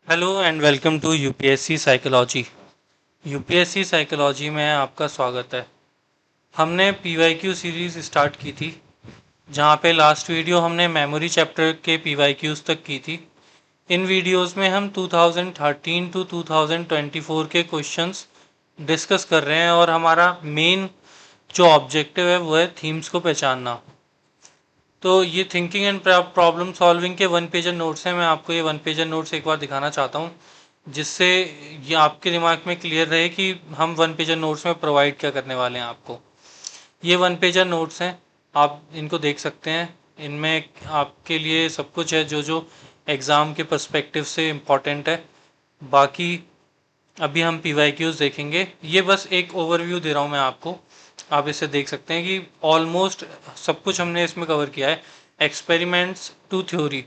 Hello and welcome to UPSC psychology. UPSC psychology में आपका स्वागत है। हमने पीवाईक्यू सीरीज़ स्टार्ट की थी, जहाँ पे लास्ट वीडियो हमने मेमोरी चैप्टर के पीवाईक्यूज़ तक की थी। इन वीडियोस में हम 2013 टू 2024 के क्वेश्चंस डिस्कस कर रहे हैं और हमारा मेन जो ऑब्जेक्टिव है वो है थीम्स को पहचानना। तो ये थिंकिंग एंड प्रॉब्लम सॉल्विंग के वन पेजर नोट्स हैं। मैं आपको ये वन पेजर नोट्स एक बार दिखाना चाहता हूँ, जिससे ये आपके दिमाग में क्लियर रहे कि हम वन पेजर नोट्स में प्रोवाइड क्या करने वाले हैं आपको। ये वन पेजर नोट्स हैं, आप इनको देख सकते हैं। इनमें आपके लिए सब कुछ है जो जो एग्ज़ाम के पर्सपेक्टिव से इम्पॉर्टेंट है। बाकी अभी हम पीवाईक्यूज़ देखेंगे। ये बस एक ओवरव्यू दे रहा हूँ मैं आपको, आप इसे देख सकते हैं कि ऑलमोस्ट सब कुछ हमने इसमें कवर किया है, एक्सपेरिमेंट्स टू थ्योरी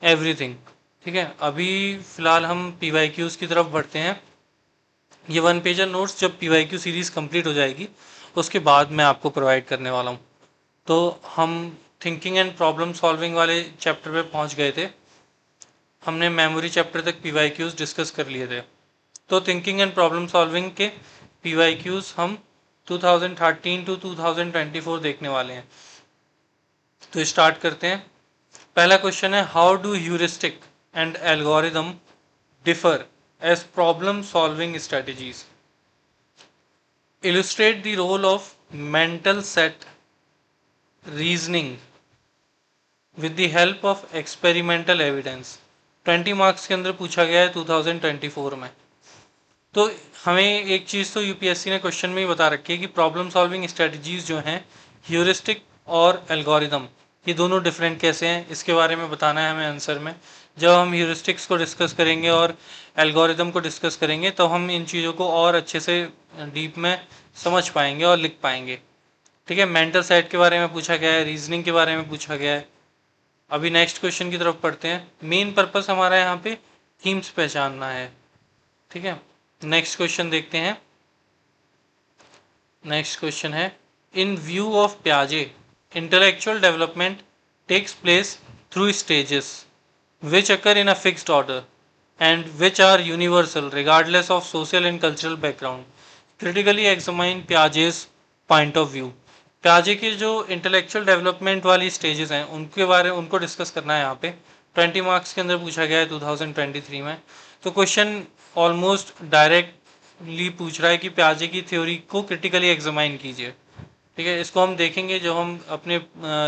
एवरीथिंग। ठीक है, अभी फ़िलहाल हम पीवाईक्यूज़ की तरफ बढ़ते हैं। ये वन पेजर नोट्स जब पीवाईक्यू सीरीज़ कंप्लीट हो जाएगी उसके बाद मैं आपको प्रोवाइड करने वाला हूँ। तो हम थिंकिंग एंड प्रॉब्लम सॉल्विंग वाले चैप्टर पे पहुँच गए थे। हमने मेमोरी चैप्टर तक पीवाईक्यूज़ डिस्कस कर लिए थे। तो थिंकिंग एंड प्रॉब्लम सॉल्विंग के पीवाईक्यूज़ हम 2013 टू 2024 देखने वाले हैं। तो स्टार्ट करते हैं। पहला क्वेश्चन है, how do heuristic and algorithm differ as problem solving strategies? Illustrate the role of mental set reasoning with the help of experimental evidence. 20 marks के अंदर पूछा गया है 2024 में। तो हमें एक चीज़ तो यूपीएससी ने क्वेश्चन में ही बता रखी है कि प्रॉब्लम सॉल्विंग स्ट्रेटजीज जो हैं, ह्यूरिस्टिक और एल्गोरिदम, ये दोनों डिफरेंट कैसे हैं इसके बारे में बताना है हमें आंसर में। जब हम ह्यूरिस्टिक्स को डिस्कस करेंगे और एल्गोरिदम को डिस्कस करेंगे तो हम इन चीज़ों को और अच्छे से डीप में समझ पाएंगे और लिख पाएंगे। ठीक है, मेंटल सेट के बारे में पूछा गया है, रीजनिंग के बारे में पूछा गया है। अभी नेक्स्ट क्वेश्चन की तरफ पढ़ते हैं। मेन पर्पस हमारा यहाँ पे थीम्स पहचानना है। ठीक है, नेक्स्ट क्वेश्चन देखते हैं। नेक्स्ट क्वेश्चन है, इन व्यू ऑफ प्याजे intellectual development takes place through stages which occur in a fixed order and which are universal regardless of social and cultural background. Critically examine Piaget's point of view. प्याजे की जो intellectual development वाली stages हैं उनको discuss करना है यहाँ पे। 20 मार्क्स के अंदर पूछा गया है 2023 में। तो क्वेश्चन ऑलमोस्ट डायरेक्टली पूछ रहा है कि प्याजे की थ्योरी को क्रिटिकली एग्जामाइन कीजिए। ठीक है, इसको हम देखेंगे जब हम अपने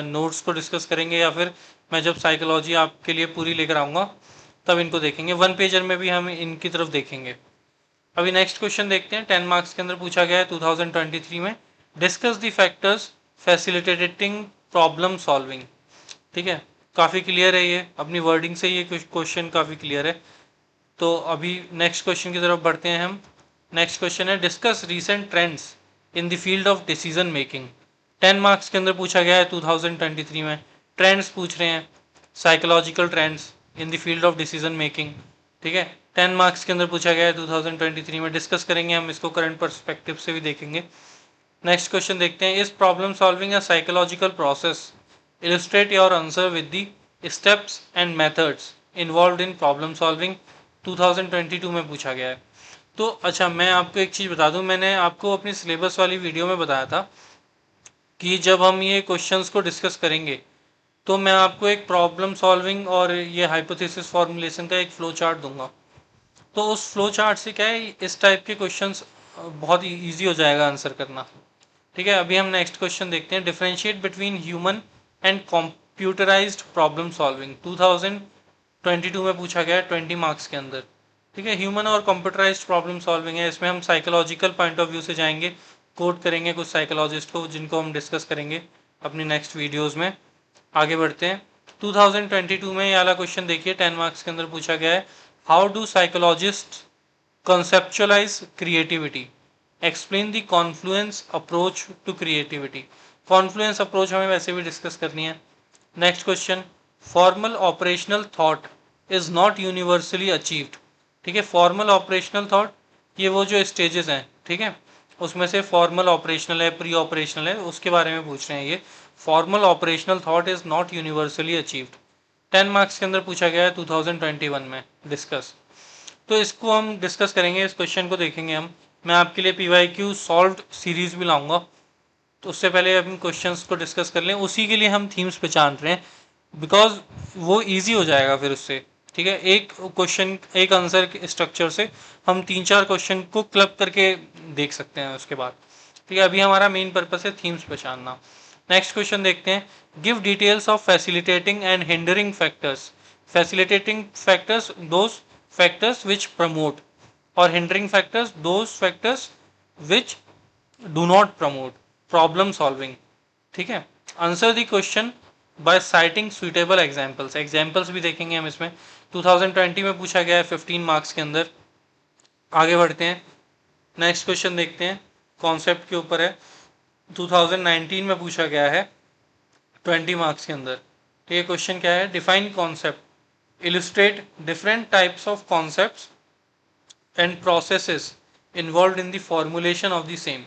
नोट्स को डिस्कस करेंगे, या फिर मैं जब साइकोलॉजी आपके लिए पूरी लेकर आऊँगा तब इनको देखेंगे। वन पेजर में भी हम इनकी तरफ देखेंगे। अभी नेक्स्ट क्वेश्चन देखते हैं। 10 मार्क्स के अंदर पूछा गया है 2023 में, discuss the factors facilitating problem solving. ठीक है, काफ़ी क्लियर है, ये अपनी वर्डिंग से ये क्वेश्चन काफ़ी क्लियर है। तो अभी नेक्स्ट क्वेश्चन की तरफ बढ़ते हैं हम। नेक्स्ट क्वेश्चन है, discuss recent trends in the field of decision making. 10 marks के अंदर पूछा गया है 2023 में, ट्रेंड्स पूछ रहे हैं, psychological trends in the field of decision making. ठीक है, 10 मार्क्स के अंदर पूछा गया है 2023 में, डिस्कस करेंगे हम इसको, करंट पर्सपेक्टिव से भी देखेंगे। नेक्स्ट क्वेश्चन देखते हैं, इस problem solving a psychological process, illustrate your answer with the steps and methods involve in problem solving. 2022 में पूछा गया है। तो अच्छा, मैं आपको एक चीज़ बता दूं, मैंने आपको अपनी सिलेबस वाली वीडियो में बताया था कि जब हम ये क्वेश्चंस को डिस्कस करेंगे तो मैं आपको एक प्रॉब्लम सॉल्विंग और ये हाइपोथेसिस फॉर्मुलेशन का एक फ्लो चार्ट दूंगा। तो उस फ्लो चार्ट से क्या है, इस टाइप के क्वेश्चंस बहुत ईजी हो जाएगा आंसर करना। ठीक है, अभी हम नेक्स्ट क्वेश्चन देखते हैं, differentiate between human and computerised problem solving. 2022 में पूछा गया है 20 मार्क्स के अंदर। ठीक है, ह्यूमन और कंप्यूटराइज्ड प्रॉब्लम सॉल्विंग है, इसमें हम साइकोलॉजिकल पॉइंट ऑफ व्यू से जाएंगे, कोट करेंगे कुछ साइकोलॉजिस्ट को जिनको हम डिस्कस करेंगे अपनी नेक्स्ट वीडियोज़ में। आगे बढ़ते हैं। 2022 में ये वाला क्वेश्चन देखिए, 10 मार्क्स के अंदर पूछा गया है, how do psychologist conceptualize creativity, explain the confluence approach to creativity। confluence approach हमें वैसे भी डिस्कस करनी है। Next question, formal operational thought is not universally achieved. ठीक है, फॉर्मल ऑपरेशनल थॉट, ये वो जो स्टेजेस हैं, ठीक है, उसमें से फॉर्मल ऑपरेशनल है, प्री ऑपरेशनल है, उसके बारे में पूछ रहे हैं ये। Formal operational thought is not universally achieved, 10 marks के अंदर पूछा गया है 2021 में, डिस्कस। तो इसको हम डिस्कस करेंगे, इस क्वेश्चन को देखेंगे हम। मैं आपके लिए PYQ सॉल्व्ड सीरीज भी लाऊंगा, तो उससे पहले हम क्वेश्चंस को डिस्कस कर लें। उसी के लिए हम थीम्स पहचान रहे हैं, बिकॉज वो इजी हो जाएगा फिर उससे। ठीक है, एक क्वेश्चन एक आंसर के स्ट्रक्चर से हम 3-4 क्वेश्चन को क्लब करके देख सकते हैं उसके बाद। ठीक है, अभी हमारा मेन पर्पस है थीम्स पहचानना। नेक्स्ट क्वेश्चन देखते हैं, give details of facilitating and hindering factors. Facilitating factors those factors which promote, और hindering factors those factors which do not promote problem solving. ठीक है, answer the question by citing suitable examples. Examples भी देखेंगे हम इसमें, 2020 में पूछा गया है 15 मार्क्स के अंदर। आगे बढ़ते हैं, नेक्स्ट क्वेश्चन देखते हैं, कॉन्सेप्ट के ऊपर है, 2019 में पूछा गया है 20 मार्क्स के अंदर। तो ये क्वेश्चन क्या है, define concept, illustrate different types of concepts and processes involve in the formulation of the same.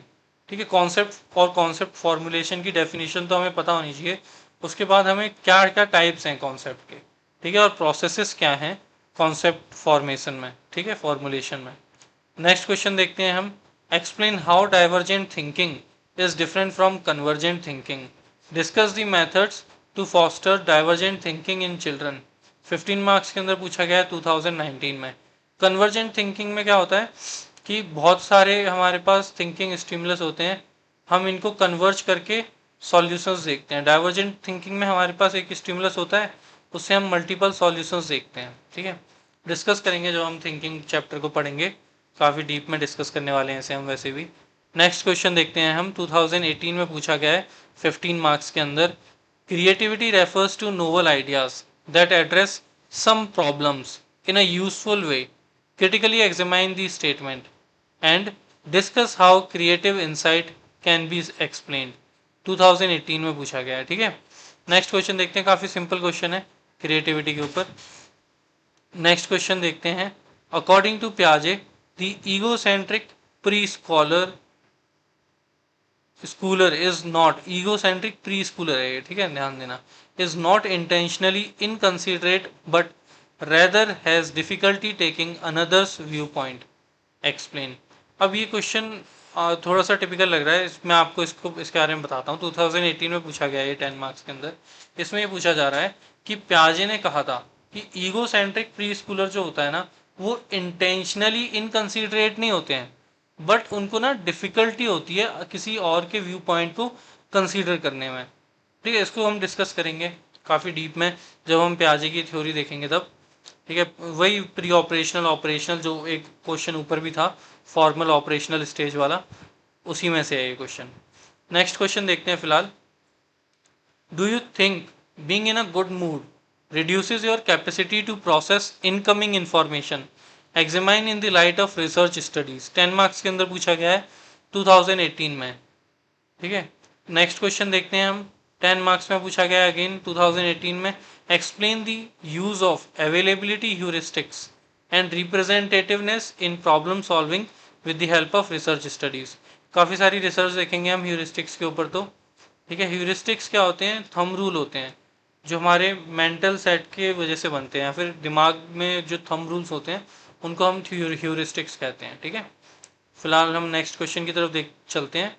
ठीक है, कॉन्सेप्ट और कॉन्सेप्ट फॉर्मुलेशन की डेफिनेशन तो हमें पता होनी चाहिए, उसके बाद हमें क्या क्या टाइप्स हैं कॉन्सेप्ट के, ठीक है, और प्रोसेसेस क्या हैं कॉन्सेप्ट फॉर्मेशन में, ठीक है, फॉर्मुलेशन में। नेक्स्ट क्वेश्चन देखते हैं हम, explain how divergent thinking is different from convergent thinking, discuss the methods to foster divergent thinking in children. 15 marks के अंदर पूछा गया है 2019 में। कन्वर्जेंट थिंकिंग में क्या होता है कि बहुत सारे हमारे पास थिंकिंग स्टिमुलस होते हैं, हम इनको कन्वर्ज करके सॉल्यूशंस देखते हैं। डाइवर्जेंट थिंकिंग में हमारे पास एक स्टिमुलस होता है, उससे हम मल्टीपल सॉल्यूशंस देखते हैं। ठीक है, डिस्कस करेंगे जब हम थिंकिंग चैप्टर को पढ़ेंगे, काफ़ी डीप में डिस्कस करने वाले हैं इसे हम वैसे भी। नेक्स्ट क्वेश्चन देखते हैं हम, 2018 में पूछा गया है 15 मार्क्स के अंदर, creativity refers to novel ideas that address some problems in a useful way, critically examine the statement and discuss how creative insight can be explained। 2018 में पूछा गया है। ठीक है, नेक्स्ट क्वेश्चन देखते हैं, काफी सिंपल क्वेश्चन है क्रिएटिविटी के ऊपर। नेक्स्ट क्वेश्चन देखते हैं, अकॉर्डिंग टू प्याजे the egocentric preschooler is not, egocentric preschooler है ये, ठीक है, ध्यान देना, is not intentionally inconsiderate but rather has difficulty taking another's viewpoint, explain। अब ये क्वेश्चन थोड़ा सा टिपिकल लग रहा है, मैं आपको इसके बारे में बताता हूँ। 2018 में पूछा गया है 10 मार्क्स के अंदर। इसमें ये पूछा जा रहा है कि प्याजे ने कहा था कि ईगोसेंट्रिक प्री स्कूलर जो होता है ना, वो इंटेंशनली इनकंसिडरेट नहीं होते हैं, बट उनको ना डिफिकल्टी होती है किसी और के व्यू पॉइंट को कंसीडर करने में। ठीक है, इसको हम डिस्कस करेंगे काफ़ी डीप में जब हम प्याजे की थ्योरी देखेंगे तब। ठीक है, वही प्री ऑपरेशनल ऑपरेशनल जो एक क्वेश्चन ऊपर भी था, फॉर्मल ऑपरेशनल स्टेज वाला, उसी में से है ये क्वेश्चन। नेक्स्ट क्वेश्चन देखते हैं फिलहाल, do you think being in a good mood reduces your capacity to process incoming information, examine in the light of research studies। 10 marks के अंदर पूछा गया है 2018 में। ठीक है, नेक्स्ट क्वेश्चन देखते हैं हम, 10 मार्क्स में पूछा गया है अगेन 2018 में, explain the use of availability heuristics and representativeness in problem solving with the help of research studies. काफ़ी सारी रिसर्च देखेंगे हम ह्यूरिस्टिक्स के ऊपर तो। ठीक है, ह्यूरिस्टिक्स क्या होते हैं, थंब रूल होते हैं जो हमारे मेंटल सेट के वजह से बनते हैं, या फिर दिमाग में जो थंब रूल्स होते हैं उनको हम ह्यूरिस्टिक्स कहते हैं। ठीक है, फिलहाल हम नेक्स्ट क्वेश्चन की तरफ देख चलते हैं।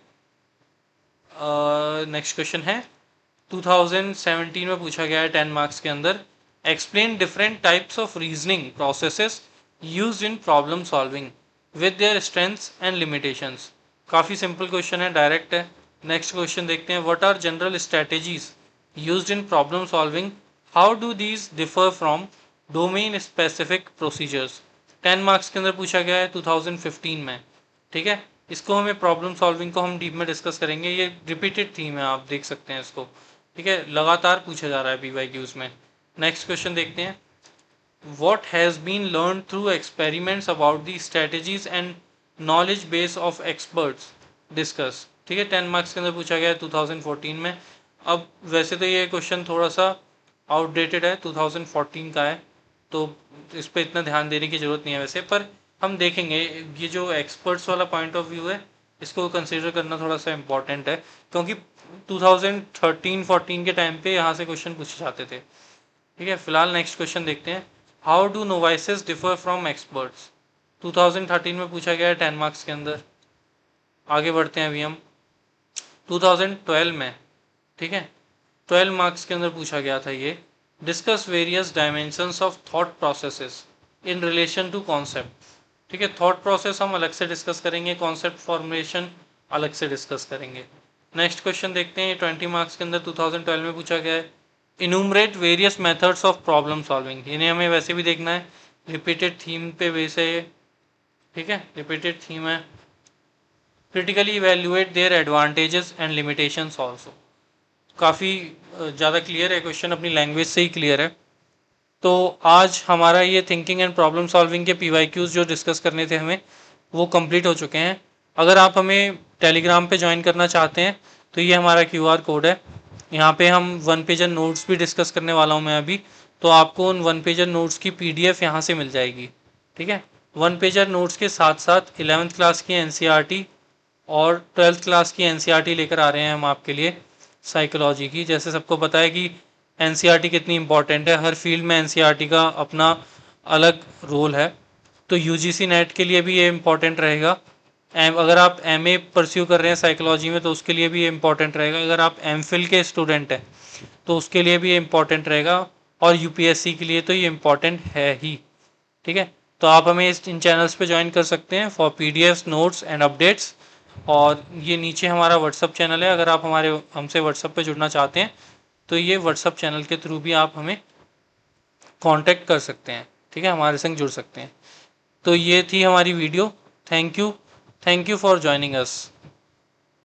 नेक्स्ट क्वेश्चन है 2017 में पूछा गया है 10 मार्क्स के अंदर, explain different types of reasoning processes used in problem solving with their strengths and limitations. काफ़ी सिंपल क्वेश्चन है, डायरेक्ट है। नेक्स्ट क्वेश्चन देखते हैं, what are general strategies used in problem solving, how do these differ from domain specific procedures. 10 marks के अंदर पूछा गया है 2015 में। ठीक है, इसको हमें प्रॉब्लम सॉल्विंग को हम डीप में डिस्कस करेंगे, ये रिपीटेड थीम है, आप देख सकते हैं इसको। ठीक है, लगातार पूछा जा रहा है PYQs में। नेक्स्ट क्वेश्चन देखते हैं, what has been learn through experiments about the strategies and knowledge base of experts, discuss. ठीक है, 10 मार्क्स के अंदर पूछा गया है 2014 में। अब वैसे तो ये क्वेश्चन थोड़ा सा आउटडेटेड है, 2014 का है, तो इस पर इतना ध्यान देने की ज़रूरत नहीं है वैसे, पर हम देखेंगे ये जो एक्सपर्ट्स वाला पॉइंट ऑफ व्यू है इसको कंसीडर करना थोड़ा सा इम्पॉर्टेंट है, क्योंकि 2013-14 के टाइम पे यहाँ से क्वेश्चन पूछे जाते थे। ठीक है, फिलहाल नेक्स्ट क्वेश्चन देखते हैं, how do novices differ from experts. 2013 में पूछा गया है 10 मार्क्स के अंदर। आगे बढ़ते हैं अभी हम 2012 में, ठीक है, 12 मार्क्स के अंदर पूछा गया था ये, discuss various dimensions of thought processes in relation to concept. ठीक है, थॉट प्रोसेस हम अलग से डिस्कस करेंगे, कॉन्सेप्ट फॉर्मुलेशन अलग से डिस्कस करेंगे। नेक्स्ट क्वेश्चन देखते हैं, 20 मार्क्स के अंदर 2012 में पूछा गया है, enumerate various methods of problem solving. इन्हें हमें वैसे भी देखना है, रिपीटेड थीम पे बेस है ये, ठीक है, रिपीटेड थीम है। Critically evaluate their advantages and limitations also. काफ़ी ज़्यादा क्लियर है क्वेश्चन, अपनी लैंग्वेज से ही क्लियर है। तो आज हमारा ये थिंकिंग एंड प्रॉब्लम सॉल्विंग के PYQs जो डिस्कस करने थे हमें, वो कंप्लीट हो चुके हैं। अगर आप हमें टेलीग्राम पे ज्वाइन करना चाहते हैं तो ये हमारा QR कोड है, यहाँ पे हम वन पेजर नोट्स भी डिस्कस करने वाला हूँ मैं अभी, तो आपको उन वन पेजर नोट्स की PDF यहाँ से मिल जाएगी। ठीक है, वन पेजर नोट्स के साथ साथ 11th क्लास की NCERT और 12th क्लास की NCERT लेकर आ रहे हैं हम आपके लिए साइकोलॉजी की। जैसे सबको पता है कि NCERT कितनी इंपॉर्टेंट है, हर फील्ड में NCERT का अपना अलग रोल है, तो UGC नेट के लिए भी ये इम्पॉर्टेंट रहेगा। अगर आप MA परस्यू कर रहे हैं साइकोलॉजी में तो उसके लिए भी ये इम्पॉर्टेंट रहेगा। अगर आप MPhil के स्टूडेंट हैं तो उसके लिए भी ये इम्पॉर्टेंट रहेगा, और UPSC के लिए तो ये इम्पॉर्टेंट है ही। ठीक है, तो आप हमें इन चैनल्स पे ज्वाइन कर सकते हैं for PDFs, notes and updates. और ये नीचे हमारा व्हाट्सअप चैनल है, अगर आप हमसे व्हाट्सअप पे जुड़ना चाहते हैं तो ये व्हाट्सअप चैनल के थ्रू भी आप हमें कांटेक्ट कर सकते हैं। ठीक है, हमारे संग जुड़ सकते हैं। तो ये थी हमारी video. Thank you for joining us.